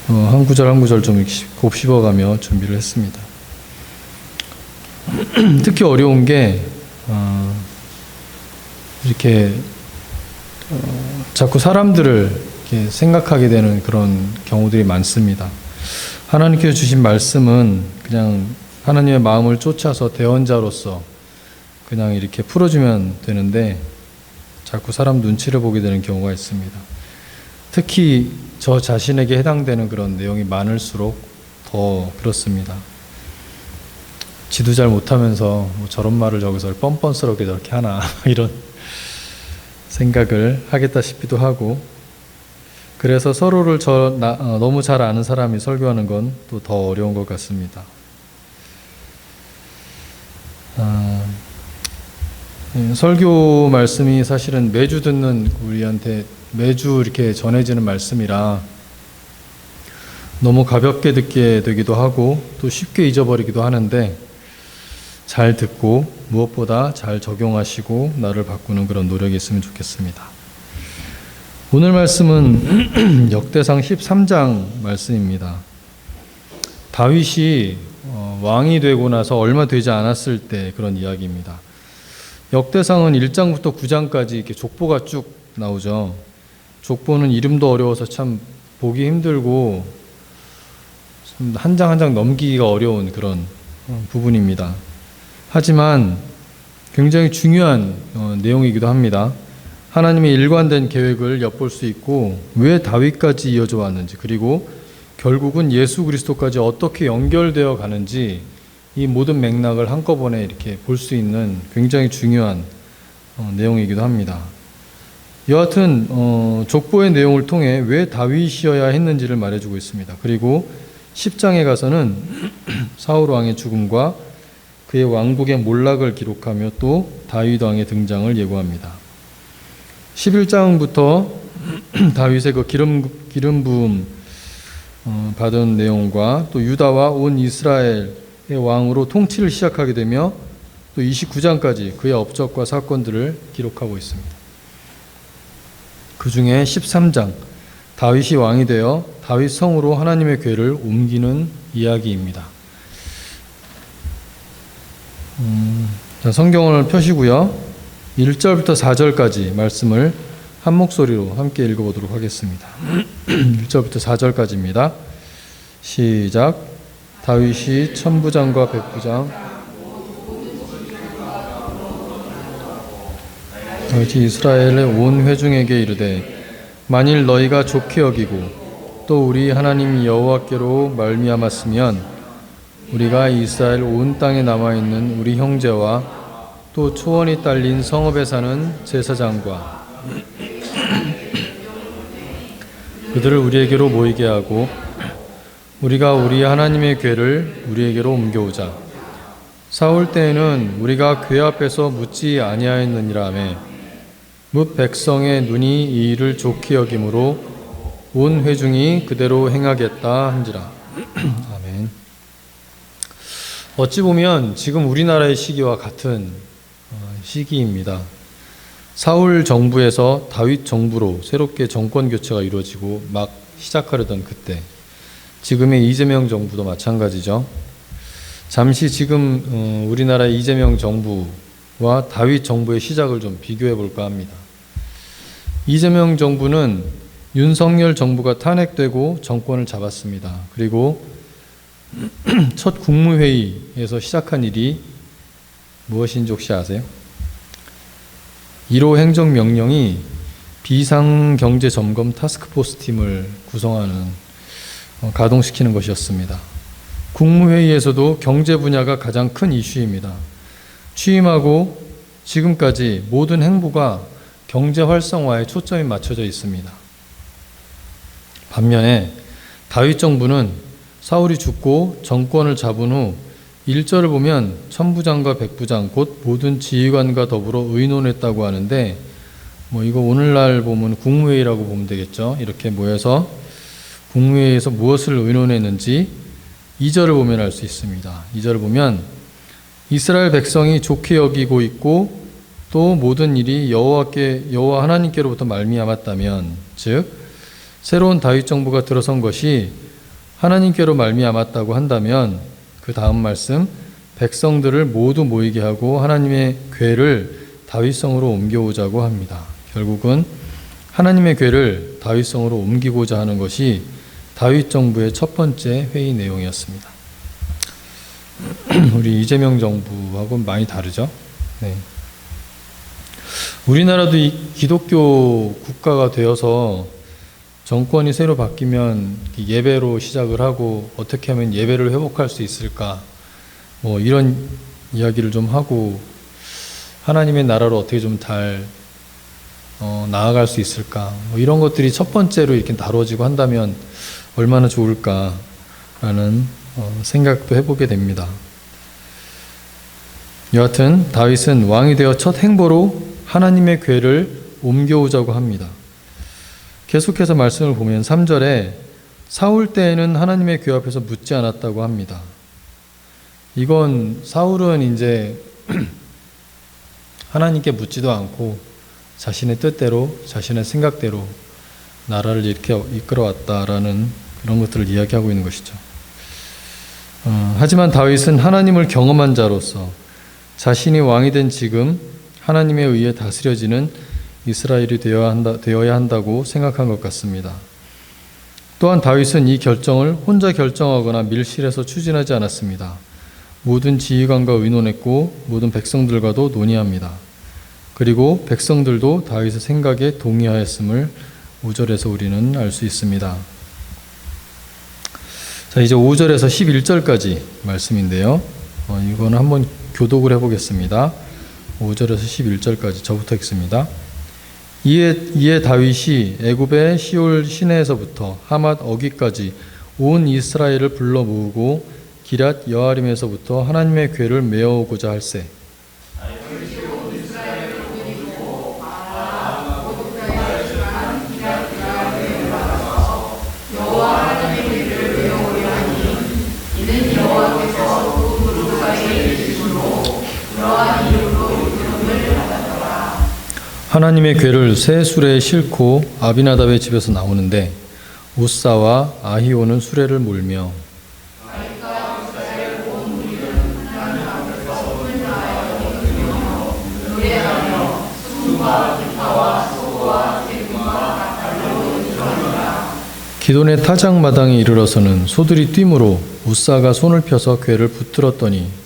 한 구절 한 구절 좀 곱씹어가며 준비를 했습니다. 특히 어려운 게 이렇게 자꾸 사람들을 이렇게 생각하게 되는 그런 경우들이 많습니다. 하나님께서 주신 말씀은 그냥 하나님의 마음을 쫓아서 대언자로서 그냥 이렇게 풀어주면 되는데 자꾸 사람 눈치를 보게 되는 경우가 있습니다. 특히 저 자신에게 해당되는 그런 내용이 많을수록 더 그렇습니다. 지도 잘 못하면서 뭐 저런 말을 저기서 뻔뻔스럽게 저렇게 하나 이런 생각을 하겠다 싶기도 하고, 그래서 서로를 너무 잘 아는 사람이 설교하는 건 또 더 어려운 것 같습니다. 설교 말씀이 사실은 매주 듣는 우리한테 매주 이렇게 전해지는 말씀이라 너무 가볍게 듣게 되기도 하고 또 쉽게 잊어버리기도 하는데, 잘 듣고 무엇보다 잘 적용하시고 나를 바꾸는 그런 노력이 있으면 좋겠습니다. 오늘 말씀은 역대상 13장 말씀입니다. 다윗이 왕이 되고 나서 얼마 되지 않았을 때 그런 이야기입니다. 역대상은 1장부터 9장까지 이렇게 족보가 쭉 나오죠. 족보는 이름도 어려워서 참 보기 힘들고 한 장 한 장 넘기기가 어려운 그런 부분입니다. 하지만 굉장히 중요한 내용이기도 합니다. 하나님의 일관된 계획을 엿볼 수 있고 왜 다윗까지 이어져 왔는지, 그리고 결국은 예수 그리스도까지 어떻게 연결되어 가는지 이 모든 맥락을 한꺼번에 이렇게 볼 수 있는 굉장히 중요한 내용이기도 합니다. 여하튼 족보의 내용을 통해 왜 다윗이어야 했는지를 말해주고 있습니다. 그리고 10장에 가서는 사울 왕의 죽음과 그의 왕국의 몰락을 기록하며 또 다윗 왕의 등장을 예고합니다. 11장부터 다윗의 그 기름 부음 받은 내용과 또 유다와 온 이스라엘의 왕으로 통치를 시작하게 되며 또 29장까지 그의 업적과 사건들을 기록하고 있습니다. 그 중에 13장 다윗이 왕이 되어 다윗 성으로 하나님의 궤를 옮기는 이야기입니다. 성경을 펴시고요. 1절부터 4절까지 말씀을 한 목소리로 함께 읽어보도록 하겠습니다. 1절부터 4절까지입니다. 시작. 다윗이 천부장과 백부장 다윗이 이스라엘의 온 회중에게 이르되 만일 너희가 좋게 여기고 또 우리 하나님 여호와께로 말미암았으면 우리가 이스라엘 온 땅에 남아있는 우리 형제와 또 초원이 딸린 성읍에 사는 제사장과 그들을 우리에게로 모이게 하고 우리가 우리 하나님의 궤를 우리에게로 옮겨오자. 사울 때에는 우리가 궤 앞에서 묻지 아니하였느니라매 뭇 백성의 눈이 이 일을 좋게 여김으로 온 회중이 그대로 행하겠다 한지라. 아멘. 어찌 보면 지금 우리나라의 시기와 같은 시기입니다. 사울 정부에서 다윗 정부로 새롭게 정권 교체가 이루어지고 막 시작하려던 그때, 지금의 이재명 정부도 마찬가지죠. 잠시 지금 우리나라의 이재명 정부와 다윗 정부의 시작을 좀 비교해 볼까 합니다. 이재명 정부는 윤석열 정부가 탄핵되고 정권을 잡았습니다. 그리고 첫 국무회의에서 시작한 일이 무엇인지 혹시 아세요? 1호 행정명령이 비상경제점검 타스크포스 팀을 구성하는 가동시키는 것이었습니다. 국무회의에서도 경제 분야가 가장 큰 이슈입니다. 취임하고 지금까지 모든 행보가 경제 활성화에 초점이 맞춰져 있습니다. 반면에 다윗 정부는 사울이 죽고 정권을 잡은 후 1절을 보면 천부장과 백부장 곧 모든 지휘관과 더불어 의논했다고 하는데, 이거 오늘날 보면 국무회의라고 보면 되겠죠. 이렇게 모여서 국무회의에서 무엇을 의논했는지 2절을 보면 알 수 있습니다. 2절을 보면 이스라엘 백성이 좋게 여기고 있고 또 모든 일이 여호와 하나님께로부터 말미암았다면, 즉 새로운 다윗 정부가 들어선 것이 하나님께로 말미암았다고 한다면 그 다음 말씀 백성들을 모두 모이게 하고 하나님의 궤를 다윗성으로 옮겨오자고 합니다. 결국은 하나님의 궤를 다윗성으로 옮기고자 하는 것이 다윗 정부의 첫 번째 회의 내용이었습니다. 우리 이재명 정부하고는 많이 다르죠. 네. 우리나라도 이 기독교 국가가 되어서 정권이 새로 바뀌면 예배로 시작을 하고 어떻게 하면 예배를 회복할 수 있을까 뭐 이런 이야기를 좀 하고 하나님의 나라로 어떻게 좀 잘 나아갈 수 있을까 뭐 이런 것들이 첫 번째로 이렇게 다뤄지고 한다면 얼마나 좋을까라는 생각도 해보게 됩니다. 여하튼 다윗은 왕이 되어 첫 행보로 하나님의 궤를 옮겨오자고 합니다. 계속해서 말씀을 보면 3절에 사울 때에는 하나님의 궤 앞에서 묻지 않았다고 합니다. 이건 사울은 이제 하나님께 묻지도 않고 자신의 뜻대로 자신의 생각대로 나라를 이렇게 이끌어왔다라는 그런 것들을 이야기하고 있는 것이죠. 하지만 다윗은 하나님을 경험한 자로서 자신이 왕이 된 지금 하나님에 의해 다스려지는 이스라엘이 되어야 한다고 생각한 것 같습니다. 또한 다윗은 이 결정을 혼자 결정하거나 밀실에서 추진하지 않았습니다. 모든 지휘관과 의논했고 모든 백성들과도 논의합니다. 그리고 백성들도 다윗의 생각에 동의하였음을 5절에서 우리는 알 수 있습니다. 자, 이제 5절에서 11절까지 말씀인데요. 이거는 한번 교독을 해보겠습니다. 5절에서 11절까지 저부터 읽습니다. 이에 다윗이 애굽의 시올 시내에서부터 하맛 어귀까지 온 이스라엘을 불러 모으고 기럇 여아림에서부터 하나님의 궤를 메어오고자 할세. 하나님의 궤를 새 수레에 싣고 아비나답의 집에서 나오는데 우사와 아히오는 수레를 몰며 기돈의 타작마당에 이르러서는 소들이 뛰므로 우사가 손을 펴서 궤를 붙들었더니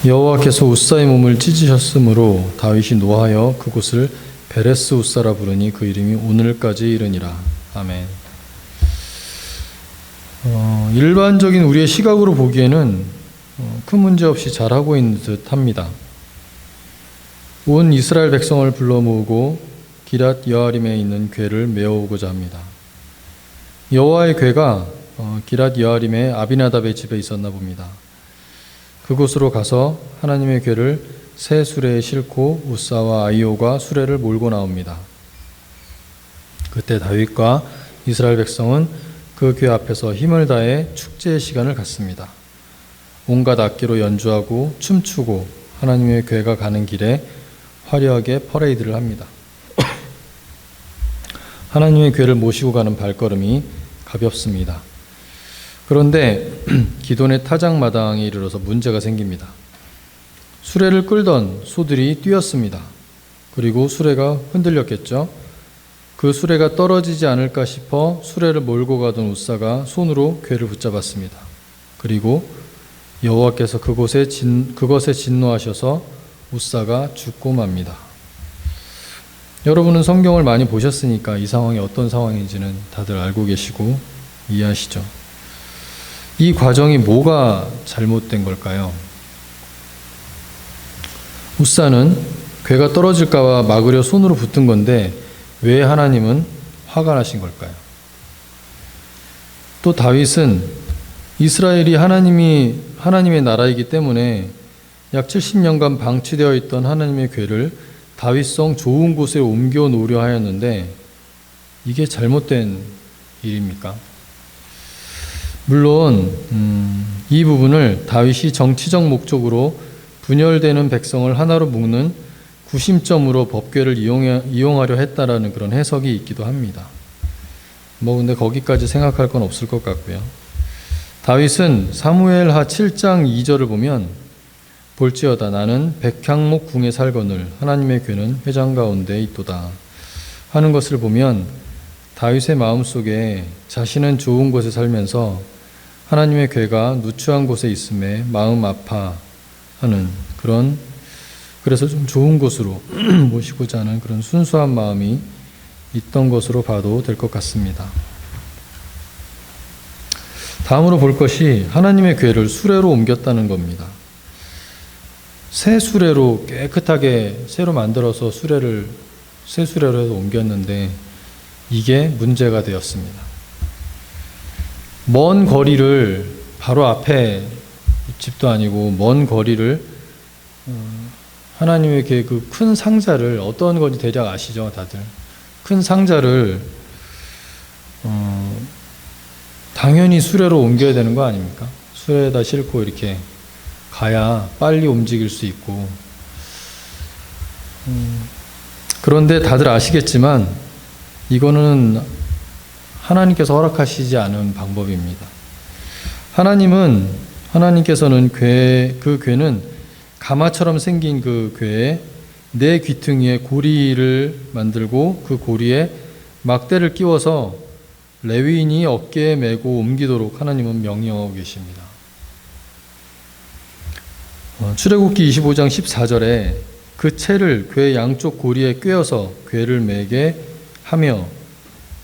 여호와께서 우사의 몸을 찢으셨으므로 다윗이 노하여 그곳을 베레스 우사라 부르니 그 이름이 오늘까지 이르니라. 아멘. 일반적인 우리의 시각으로 보기에는 큰 문제 없이 잘하고 있는 듯 합니다. 온 이스라엘 백성을 불러 모으고 기럇 여아림에 있는 궤를 메어오고자 합니다. 여호와의 궤가 기럇 여아림의 아비나답의 집에 있었나 봅니다. 그곳으로 가서 하나님의 궤를 새 수레에 싣고 우사와 아히오가 수레를 몰고 나옵니다. 그때 다윗과 이스라엘 백성은 그 궤 앞에서 힘을 다해 축제의 시간을 갖습니다. 온갖 악기로 연주하고 춤추고 하나님의 궤가 가는 길에 화려하게 퍼레이드를 합니다. 하나님의 궤를 모시고 가는 발걸음이 가볍습니다. 그런데 기돈의 타작마당에 이르러서 문제가 생깁니다. 수레를 끌던 소들이 뛰었습니다. 그리고 수레가 흔들렸겠죠. 그 수레가 떨어지지 않을까 싶어 수레를 몰고 가던 우사가 손으로 궤를 붙잡았습니다. 그리고 여호와께서 그것에 진노하셔서 우사가 죽고 맙니다. 여러분은 성경을 많이 보셨으니까 이 상황이 어떤 상황인지는 다들 알고 계시고 이해하시죠? 이 과정이 뭐가 잘못된 걸까요? 우사는 궤가 떨어질까 봐 막으려 손으로 붙은 건데 왜 하나님은 화가 나신 걸까요? 또 다윗은 이스라엘이 하나님의 나라이기 때문에 약 70년간 방치되어 있던 하나님의 궤를 다윗성 좋은 곳에 옮겨 놓으려 하였는데 이게 잘못된 일입니까? 물론 이 부분을 다윗이 정치적 목적으로 분열되는 백성을 하나로 묶는 구심점으로 법궤를 이용하려 했다라는 그런 해석이 있기도 합니다. 근데 거기까지 생각할 건 없을 것 같고요. 다윗은 사무엘하 7장 2절을 보면 볼지어다 나는 백향목 궁에 살거늘 하나님의 궤는 회장 가운데 있도다 하는 것을 보면 다윗의 마음속에 자신은 좋은 곳에 살면서 하나님의 궤가 누추한 곳에 있음에 마음 아파하는 그래서 좀 좋은 곳으로 모시고자 하는 그런 순수한 마음이 있던 것으로 봐도 될 것 같습니다. 다음으로 볼 것이 하나님의 궤를 수레로 옮겼다는 겁니다. 새 수레로 깨끗하게 새로 만들어서 새 수레로 해서 옮겼는데 이게 문제가 되었습니다. 먼 거리를 바로 앞에 집도 아니고 먼 거리를 하나님의 그 큰 상자를 어떤 건지 대략 아시죠, 다들? 큰 상자를 당연히 수레로 옮겨야 되는 거 아닙니까? 수레에다 싣고 이렇게 가야 빨리 움직일 수 있고. 그런데 다들 아시겠지만 이거는 하나님께서 허락하시지 않은 방법입니다. 하나님께서는 그 궤는 가마처럼 생긴 그 궤에 네 귀퉁이에 고리를 만들고 그 고리에 막대를 끼워서 레위인이 어깨에 메고 옮기도록 하나님은 명령하고 계십니다. 출애굽기 25장 14절에 그 채를 궤 양쪽 고리에 꿰어서 궤를 매게 하며,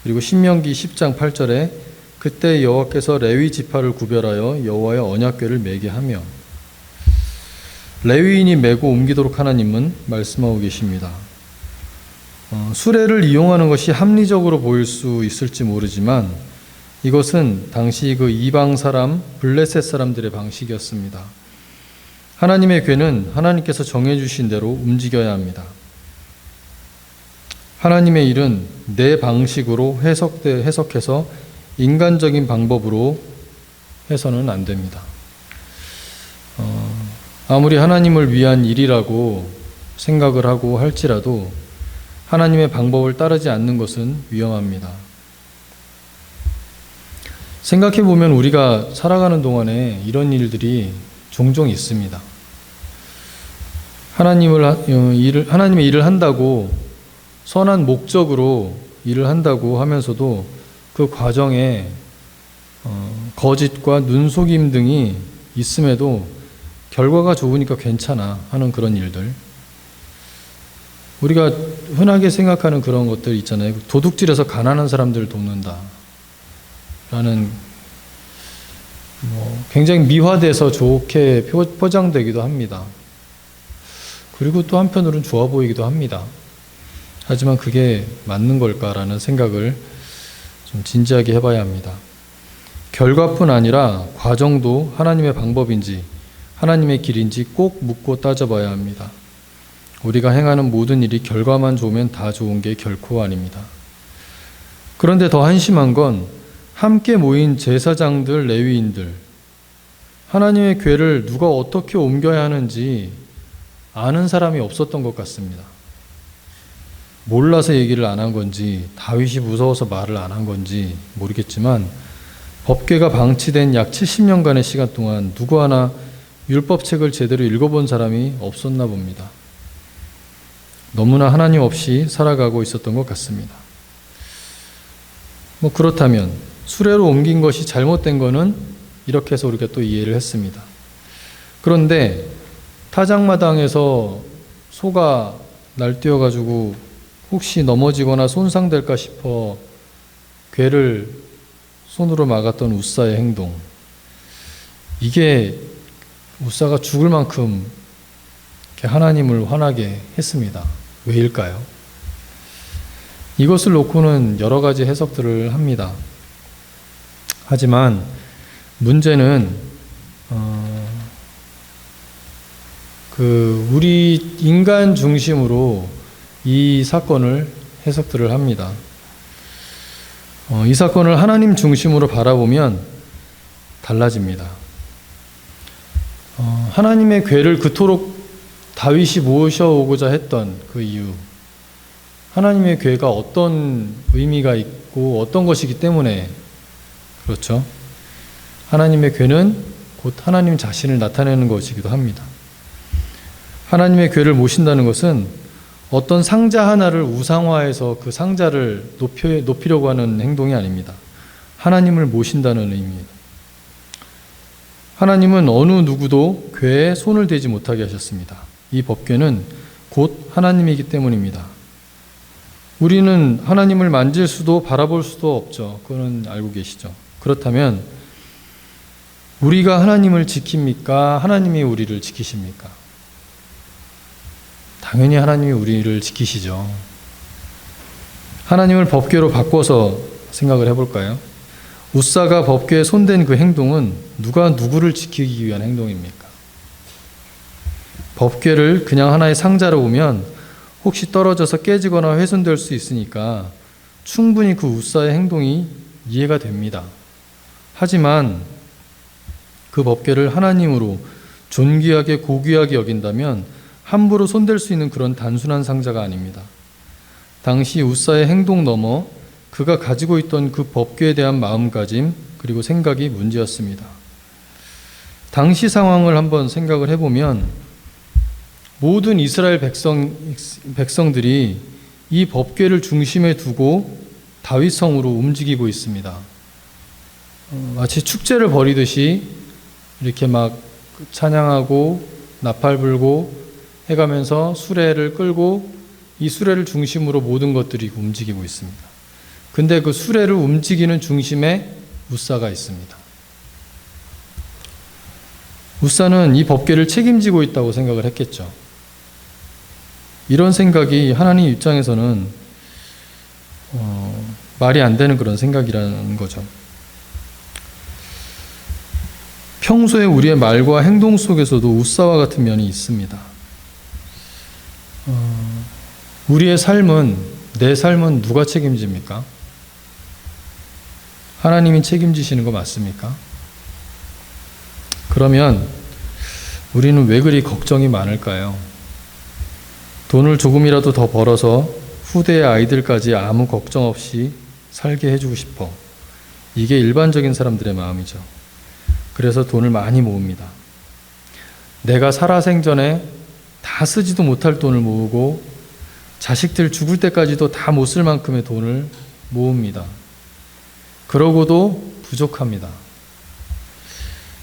그리고 신명기 10장 8절에 그때 여호와께서 레위 지파를 구별하여 여호와의 언약궤를 매게 하며, 레위인이 메고 옮기도록 하나님은 말씀하고 계십니다. 수레를 이용하는 것이 합리적으로 보일 수 있을지 모르지만 이것은 당시 그 이방 사람, 블레셋 사람들의 방식이었습니다. 하나님의 궤는 하나님께서 정해주신 대로 움직여야 합니다. 하나님의 일은 내 방식으로 해석해서 인간적인 방법으로 해서는 안 됩니다. 아무리 하나님을 위한 일이라고 생각을 하고 할지라도 하나님의 방법을 따르지 않는 것은 위험합니다. 생각해 보면 우리가 살아가는 동안에 이런 일들이 종종 있습니다. 하나님의 일을 한다고, 선한 목적으로 일을 한다고 하면서도 그 과정에 거짓과 눈속임 등이 있음에도 결과가 좋으니까 괜찮아 하는 그런 일들. 우리가 흔하게 생각하는 그런 것들 있잖아요. 도둑질해서 가난한 사람들을 돕는다 라는 굉장히 미화돼서 좋게 포장되기도 합니다. 그리고 또 한편으로는 좋아 보이기도 합니다. 하지만 그게 맞는 걸까라는 생각을 좀 진지하게 해봐야 합니다. 결과뿐 아니라 과정도 하나님의 방법인지 하나님의 길인지 꼭 묻고 따져봐야 합니다. 우리가 행하는 모든 일이 결과만 좋으면 다 좋은 게 결코 아닙니다. 그런데 더 한심한 건 함께 모인 제사장들, 레위인들, 하나님의 궤를 누가 어떻게 옮겨야 하는지 아는 사람이 없었던 것 같습니다. 몰라서 얘기를 안 한 건지 다윗이 무서워서 말을 안 한 건지 모르겠지만 법궤가 방치된 약 70년간의 시간 동안 누구 하나 율법책을 제대로 읽어본 사람이 없었나 봅니다. 너무나 하나님 없이 살아가고 있었던 것 같습니다. 그렇다면 수레로 옮긴 것이 잘못된 거는 이렇게 해서 우리가 또 이해를 했습니다. 그런데 타작마당에서 소가 날뛰어가지고 혹시 넘어지거나 손상될까 싶어 궤를 손으로 막았던 웃사의 행동, 이게 웃사가 죽을 만큼 하나님을 화나게 했습니다. 왜일까요? 이것을 놓고는 여러 가지 해석들을 합니다. 하지만 문제는 우리 인간 중심으로 이 사건을 해석들을 합니다. 이 사건을 하나님 중심으로 바라보면 달라집니다. 하나님의 궤를 그토록 다윗이 모셔오고자 했던 그 이유, 하나님의 궤가 어떤 의미가 있고 어떤 것이기 때문에 그렇죠. 하나님의 궤는 곧 하나님 자신을 나타내는 것이기도 합니다. 하나님의 궤를 모신다는 것은 어떤 상자 하나를 우상화해서 그 상자를 높이려고 하는 행동이 아닙니다. 하나님을 모신다는 의미입니다. 하나님은 어느 누구도 궤에 손을 대지 못하게 하셨습니다. 이 법궤는 곧 하나님이기 때문입니다. 우리는 하나님을 만질 수도 바라볼 수도 없죠. 그거는 알고 계시죠. 그렇다면 우리가 하나님을 지킵니까? 하나님이 우리를 지키십니까? 당연히 하나님이 우리를 지키시죠. 하나님을 법궤로 바꿔서 생각을 해볼까요? 웃사가 법궤에 손댄 그 행동은 누가 누구를 지키기 위한 행동입니까? 법궤를 그냥 하나의 상자로 보면 혹시 떨어져서 깨지거나 훼손될 수 있으니까 충분히 그 웃사의 행동이 이해가 됩니다. 하지만 그 법궤를 하나님으로 존귀하게 고귀하게 여긴다면 함부로 손댈 수 있는 그런 단순한 상자가 아닙니다. 당시 웃사의 행동 넘어 그가 가지고 있던 그 법궤에 대한 마음가짐 그리고 생각이 문제였습니다. 당시 상황을 한번 생각을 해보면 모든 이스라엘 백성들이 이 법궤를 중심에 두고 다윗성으로 움직이고 있습니다. 마치 축제를 벌이듯이 이렇게 막 찬양하고 나팔 불고 해가면서 수레를 끌고 이 수레를 중심으로 모든 것들이 움직이고 있습니다. 근데 그 수레를 움직이는 중심에 웃사가 있습니다. 웃사는 이 법궤를 책임지고 있다고 생각을 했겠죠. 이런 생각이 하나님 입장에서는 말이 안 되는 그런 생각이라는 거죠. 평소에 우리의 말과 행동 속에서도 웃사와 같은 면이 있습니다. 우리의 삶은, 내 삶은 누가 책임집니까? 하나님이 책임지시는 거 맞습니까? 그러면 우리는 왜 그리 걱정이 많을까요? 돈을 조금이라도 더 벌어서 후대의 아이들까지 아무 걱정 없이 살게 해주고 싶어. 이게 일반적인 사람들의 마음이죠. 그래서 돈을 많이 모읍니다. 내가 살아생전에 다 쓰지도 못할 돈을 모으고 자식들 죽을 때까지도 다 못 쓸 만큼의 돈을 모읍니다. 그러고도 부족합니다.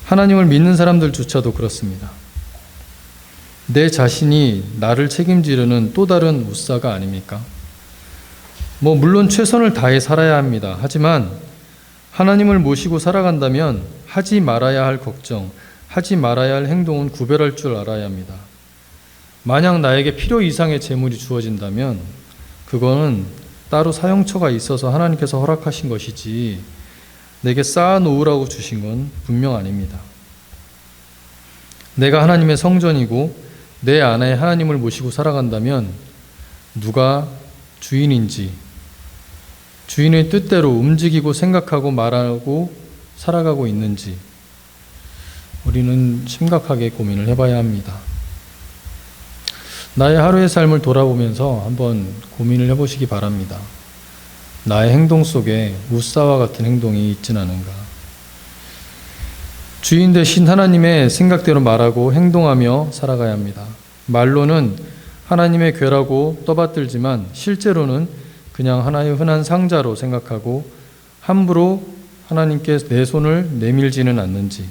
하나님을 믿는 사람들조차도 그렇습니다. 내 자신이 나를 책임지려는 또 다른 웃사가 아닙니까? 물론 최선을 다해 살아야 합니다. 하지만 하나님을 모시고 살아간다면 하지 말아야 할 걱정, 하지 말아야 할 행동은 구별할 줄 알아야 합니다. 만약 나에게 필요 이상의 재물이 주어진다면 그거는 따로 사용처가 있어서 하나님께서 허락하신 것이지 내게 쌓아놓으라고 주신 건 분명 아닙니다. 내가 하나님의 성전이고 내 안에 하나님을 모시고 살아간다면 누가 주인인지 주인의 뜻대로 움직이고 생각하고 말하고 살아가고 있는지 우리는 심각하게 고민을 해봐야 합니다. 나의 하루의 삶을 돌아보면서 한번 고민을 해보시기 바랍니다. 나의 행동 속에 웃사와 같은 행동이 있진 않은가? 주인 되신 하나님의 생각대로 말하고 행동하며 살아가야 합니다. 말로는 하나님의 궤라고 떠받들지만 실제로는 그냥 하나의 흔한 상자로 생각하고 함부로 하나님께 내 손을 내밀지는 않는지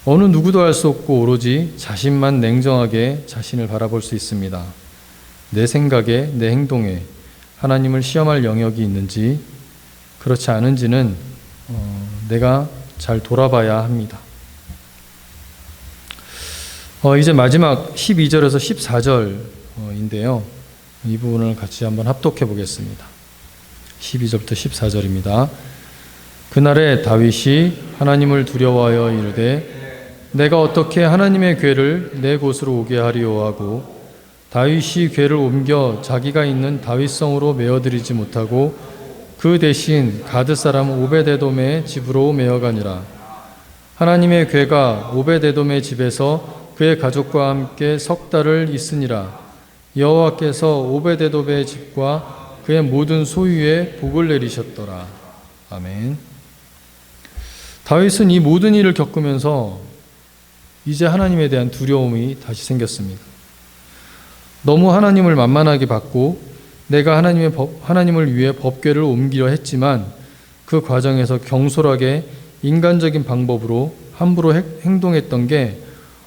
어느 누구도 알 수 없고 오로지 자신만 냉정하게 자신을 바라볼 수 있습니다. 내 생각에 내 행동에 하나님을 시험할 영역이 있는지 그렇지 않은지는 내가 잘 돌아봐야 합니다. 이제 마지막 12절에서 14절인데요. 이 부분을 같이 한번 합독해 보겠습니다. 12절부터 14절입니다. 그날에 다윗이 하나님을 두려워하여 이르되 내가 어떻게 하나님의 궤를 내 곳으로 오게 하리오 하고 다윗이 궤를 옮겨 자기가 있는 다윗성으로 메어드리지 못하고 그 대신 가드 사람 오베데돔의 집으로 메어가니라. 하나님의 궤가 오벳에돔의 집에서 그의 가족과 함께 석 달을 있으니라. 여호와께서 오벳에돔의 집과 그의 모든 소유에 복을 내리셨더라. 아멘. 다윗은 이 모든 일을 겪으면서 이제 하나님에 대한 두려움이 다시 생겼습니다. 너무 하나님을 만만하게 받고 내가 하나님을 위해 법궤를 옮기려 했지만 그 과정에서 경솔하게 인간적인 방법으로 함부로 행동했던 게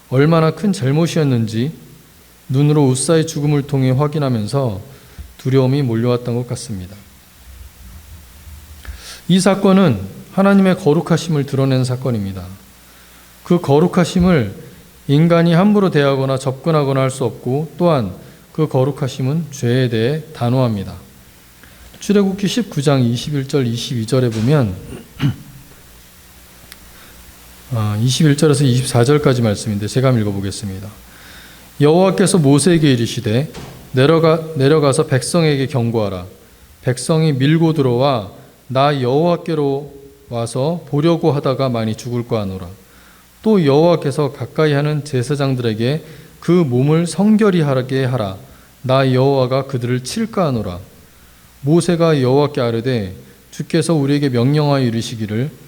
얼마나 큰 잘못이었는지 눈으로 웃사의 죽음을 통해 확인하면서 두려움이 몰려왔던 것 같습니다. 이 사건은 하나님의 거룩하심을 드러낸 사건입니다. 그 거룩하심을 인간이 함부로 대하거나 접근하거나 할 수 없고, 또한 그 거룩하심은 죄에 대해 단호합니다. 출애굽기 19장 21절 22절에 보면 21절에서 24절까지 말씀인데 제가 읽어보겠습니다. 여호와께서 모세에게 이르시되 내려가서 백성에게 경고하라. 백성이 밀고 들어와 나 여호와께로 와서 보려고 하다가 많이 죽을까 하노라. 또 여호와께서 가까이 하는 제사장들에게 그 몸을 성결히 하게 하라. 나 여호와가 그들을 칠까 하노라. 모세가 여호와께 아뢰되 주께서 우리에게 명령하여 이르시기를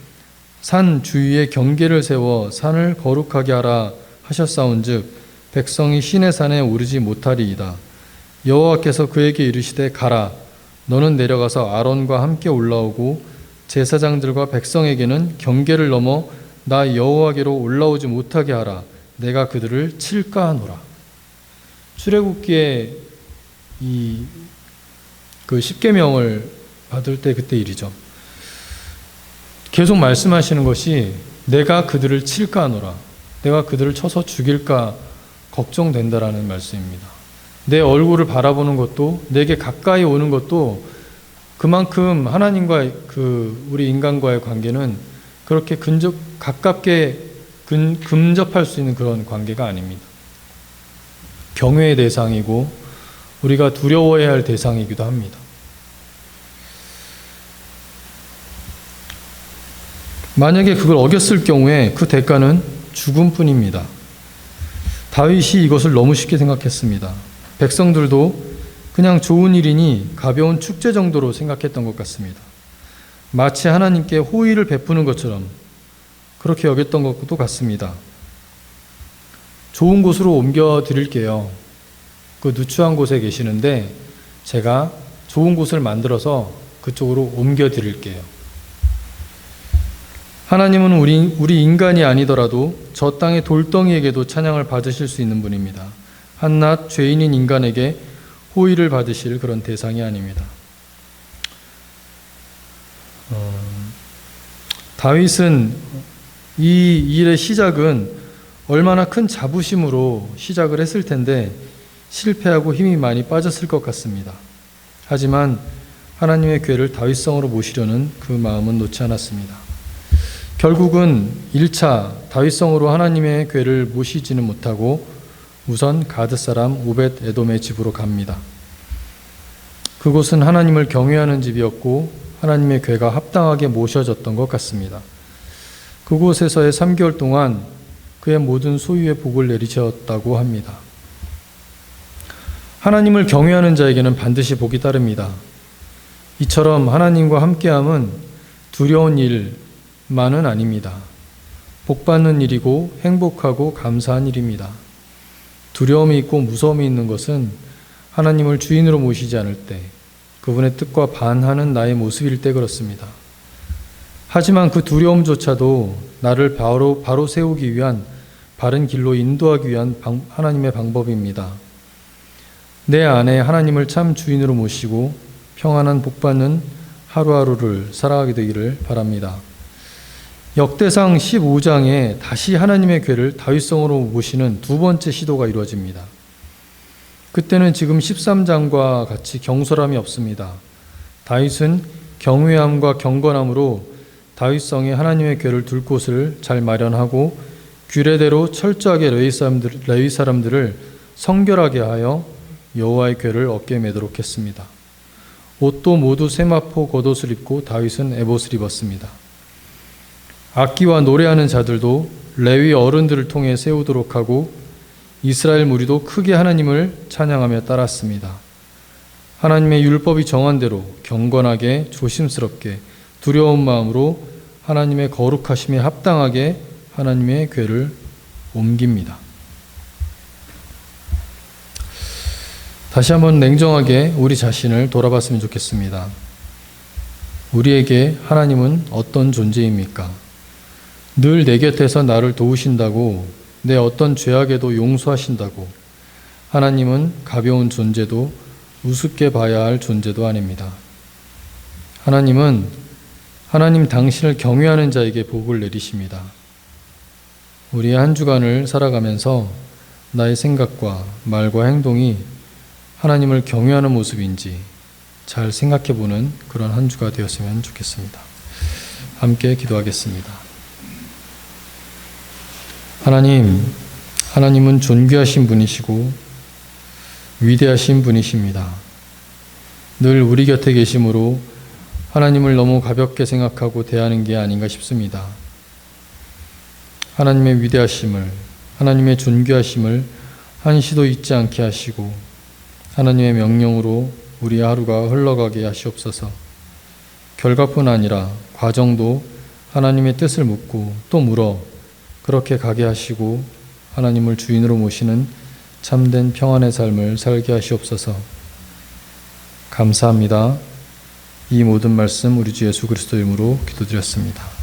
산 주위에 경계를 세워 산을 거룩하게 하라 하셨사온즉 백성이 시내 산에 오르지 못하리이다. 여호와께서 그에게 이르시되 가라. 너는 내려가서 아론과 함께 올라오고 제사장들과 백성에게는 경계를 넘어 나 여호와께로 올라오지 못하게 하라. 내가 그들을 칠까 하노라. 출애굽기에 그 십계명을 받을 때 그때 일이죠. 계속 말씀하시는 것이 내가 그들을 칠까 하노라. 내가 그들을 쳐서 죽일까 걱정된다라는 말씀입니다. 내 얼굴을 바라보는 것도, 내게 가까이 오는 것도 그만큼 하나님과 우리 인간과의 관계는 그렇게 가깝게 근접할 수 있는 그런 관계가 아닙니다. 경외의 대상이고 우리가 두려워해야 할 대상이기도 합니다. 만약에 그걸 어겼을 경우에 그 대가는 죽음뿐입니다. 다윗이 이것을 너무 쉽게 생각했습니다. 백성들도 그냥 좋은 일이니 가벼운 축제 정도로 생각했던 것 같습니다. 마치 하나님께 호의를 베푸는 것처럼 그렇게 여겼던 것도 같습니다. 좋은 곳으로 옮겨 드릴게요. 그 누추한 곳에 계시는데 제가 좋은 곳을 만들어서 그쪽으로 옮겨 드릴게요. 하나님은 우리 인간이 아니더라도 저 땅의 돌덩이에게도 찬양을 받으실 수 있는 분입니다. 한낱 죄인인 인간에게 호의를 받으실 그런 대상이 아닙니다. 다윗은 이 일의 시작은 얼마나 큰 자부심으로 시작을 했을 텐데 실패하고 힘이 많이 빠졌을 것 같습니다. 하지만 하나님의 궤를 다윗성으로 모시려는 그 마음은 놓지 않았습니다. 결국은 1차 다윗성으로 하나님의 궤를 모시지는 못하고 우선 가드 사람 오벳 에돔의 집으로 갑니다. 그곳은 하나님을 경외하는 집이었고 하나님의 궤가 합당하게 모셔졌던 것 같습니다. 그곳에서의 3개월 동안 그의 모든 소유의 복을 내리셨다고 합니다. 하나님을 경외하는 자에게는 반드시 복이 따릅니다. 이처럼 하나님과 함께함은 두려운 일만은 아닙니다. 복받는 일이고 행복하고 감사한 일입니다. 두려움이 있고 무서움이 있는 것은 하나님을 주인으로 모시지 않을 때, 그분의 뜻과 반하는 나의 모습일 때 그렇습니다. 하지만 그 두려움조차도 나를 바로 세우기 위한, 바른 길로 인도하기 위한 하나님의 방법입니다. 내 안에 하나님을 참 주인으로 모시고 평안한 복받는 하루하루를 살아가게 되기를 바랍니다. 역대상 15장에 다시 하나님의 궤를 다윗성으로 모시는 두 번째 시도가 이루어집니다. 그때는 지금 13장과 같이 경솔함이 없습니다. 다윗은 경외함과 경건함으로 다윗성에 하나님의 궤를 둘 곳을 잘 마련하고 규례대로 철저하게 레위 사람들을 성결하게 하여 여호와의 궤를 어깨에 매도록 했습니다. 옷도 모두 세마포 겉옷을 입고 다윗은 에봇을 입었습니다. 악기와 노래하는 자들도 레위 어른들을 통해 세우도록 하고 이스라엘 무리도 크게 하나님을 찬양하며 따랐습니다. 하나님의 율법이 정한 대로 경건하게 조심스럽게 두려운 마음으로 하나님의 거룩하심에 합당하게 하나님의 궤를 옮깁니다. 다시 한번 냉정하게 우리 자신을 돌아봤으면 좋겠습니다. 우리에게 하나님은 어떤 존재입니까? 늘 내 곁에서 나를 도우신다고, 내 어떤 죄악에도 용서하신다고, 하나님은 가벼운 존재도 우습게 봐야 할 존재도 아닙니다. 하나님은 하나님 당신을 경외하는 자에게 복을 내리십니다. 우리의 한 주간을 살아가면서 나의 생각과 말과 행동이 하나님을 경외하는 모습인지 잘 생각해보는 그런 한 주가 되었으면 좋겠습니다. 함께 기도하겠습니다. 하나님은 존귀하신 분이시고 위대하신 분이십니다. 늘 우리 곁에 계심으로 하나님을 너무 가볍게 생각하고 대하는 게 아닌가 싶습니다. 하나님의 위대하심을, 하나님의 존귀하심을 한시도 잊지 않게 하시고 하나님의 명령으로 우리의 하루가 흘러가게 하시옵소서. 결과뿐 아니라 과정도 하나님의 뜻을 묻고 또 물어 그렇게 가게 하시고 하나님을 주인으로 모시는 참된 평안의 삶을 살게 하시옵소서. 감사합니다. 이 모든 말씀 우리 주 예수 그리스도 이름으로 기도드렸습니다.